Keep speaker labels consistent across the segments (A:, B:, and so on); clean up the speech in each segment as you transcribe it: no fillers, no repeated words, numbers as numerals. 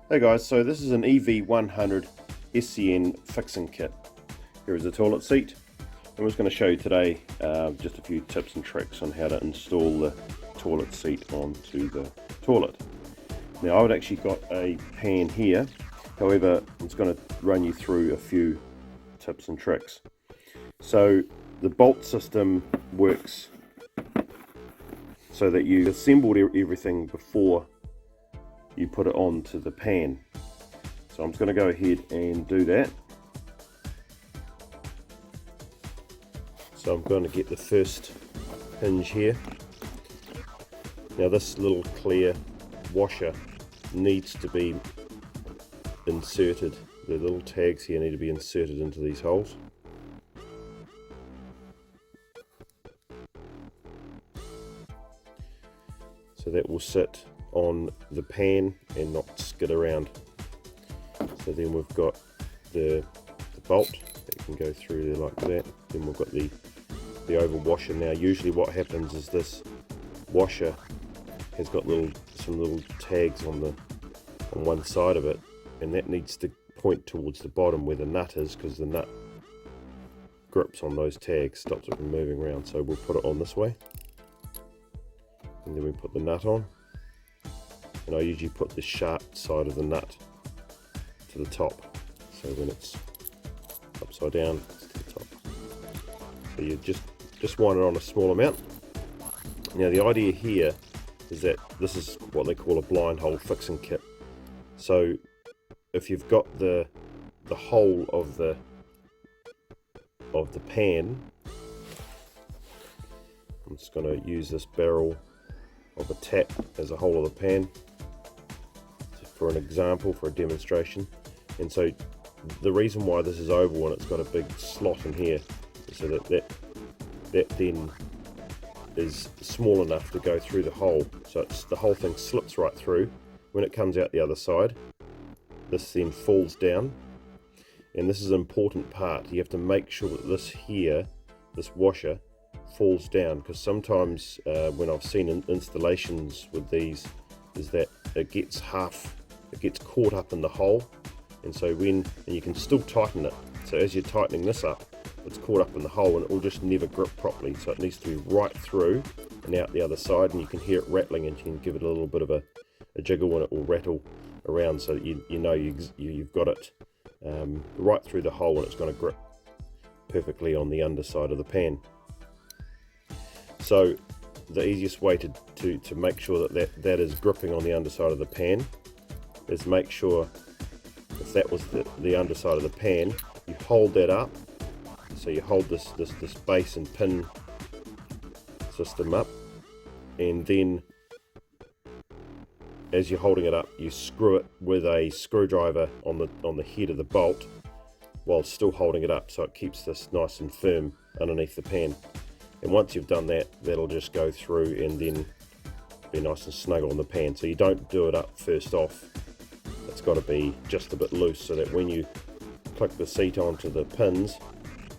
A: Hey guys, so this is an EV100SCN fixing kit. Here is the toilet seat. I'm just going to show you today just a few tips and tricks on how to install the toilet seat onto the toilet. Now I've actually got a pan here, however I'm just going to run you through a few tips and tricks. So the bolt system works so that you assembled everything before you put it onto the pan. So I'm just going to go ahead and do that. So I'm going to get the first hinge here. Now this little clear washer needs to be inserted. The little tags here need to be inserted into these holes. So that will sit on the pan and not skid around. So then we've got the bolt that can go through there like that. Then we've got the oval washer. Now usually what happens is this washer has got some little tags on one side of it, and that needs to point towards the bottom where the nut is, because the nut grips on those tags, stops it from moving around. So we'll put it on this way, and then we put the nut on. And I usually put the sharp side of the nut to the top, so when it's upside down, it's to the top. So you just wind it on a small amount. Now the idea here is that this is what they call a blind hole fixing kit. So if you've got the hole of the pan, I'm just going to use this barrel of a tap as a hole of the pan for an example, for a demonstration. And so the reason why this is oval and it's got a big slot in here is so that then is small enough to go through the hole, so the whole thing slips right through. When it comes out the other side, this then falls down, and this is an important part. You have to make sure that this washer falls down, because sometimes when I've seen installations with these, is that it gets caught up in the hole, and so and you can still tighten it. So as you're tightening this up, it's caught up in the hole and it will just never grip properly. So it needs to be right through and out the other side, and you can hear it rattling, and you can give it a little bit of a jiggle and it will rattle around, so that you know you've got it right through the hole, and it's going to grip perfectly on the underside of the pan. So the easiest way to make sure that is gripping on the underside of the pan is make sure, if that was the underside of the pan, you hold that up. So you hold this base and pin system up, and then as you're holding it up, you screw it with a screwdriver on the head of the bolt while still holding it up, so it keeps this nice and firm underneath the pan. And once you've done that, that'll just go through and then be nice and snug on the pan. So you don't do it up first off. It's got to be just a bit loose, so that when you click the seat onto the pins,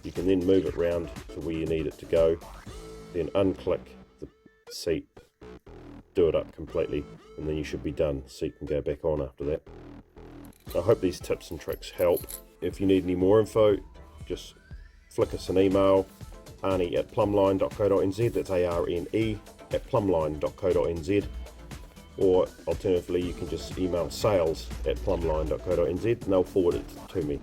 A: you can then move it round to where you need it to go, then unclick the seat, do it up completely, and then you should be done. The seat can go back on after that. I hope these tips and tricks help. If you need any more info, just flick us an email, arne@plumline.co.nz, that's ARNE@plumline.co.nz, or alternatively you can just email sales@plumline.co.nz and they'll forward it to me.